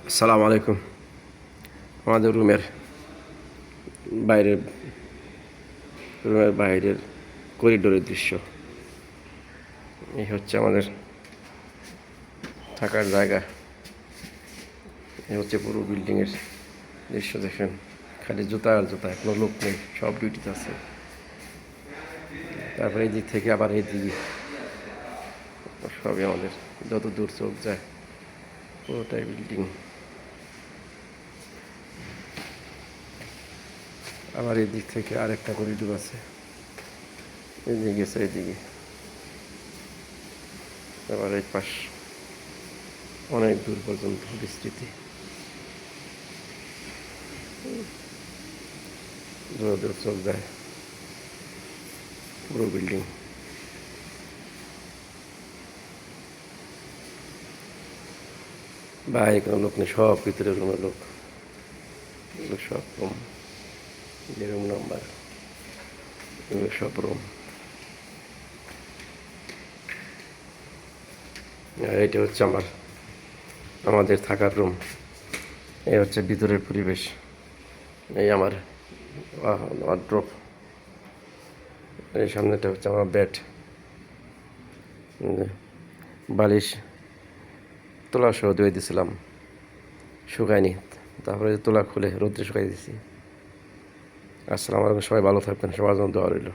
আসসালামু আলাইকুম। আমাদের বাইরের রুমের বাইরের করিডোরের দৃশ্য। এই হচ্ছে আমাদের থাকার জায়গা। এই হচ্ছে পুরো বিল্ডিংয়ের দৃশ্য। দেখেন, খালি জুতা আর জুতা, কোনো লোক নেই, সব ডিউটিতে আছে। তারপরে এই দিক থেকে আবার এই দিকে সবই আমাদের, যত দূর চোখ যায় পুরোটাই বিল্ডিং। আবার এই দিক থেকে আরেকটা করিডোর আছে, এদিকে গেছে এদিকে। আবার এই পাশ অনেক দূর পর্যন্ত বিস্তৃতি, দূর দূর চোখ যায় পুরো বিল্ডিং। বাইরে কোনো লোক নেই, সব ভিতরে রুমের লোক, সব রুম, যে রুম নাম্বার, সব রুম। আর এটা হচ্ছে আমাদের থাকার রুম। এই হচ্ছে ভিতরের পরিবেশ। এই আমার ওয়ার্ড্রোব। এই সামনেটা হচ্ছে আমার বেড। বালিশ তোলা সহ ধুয়ে দিয়েছিলাম, শুকায়নি। তারপরে তোলা খুলে রোদ্রে শুকাই দিয়েছি। আসসালামু আলাইকুম, সবাই ভালো থাকবেন, সবার জন্য দোয়া রইল।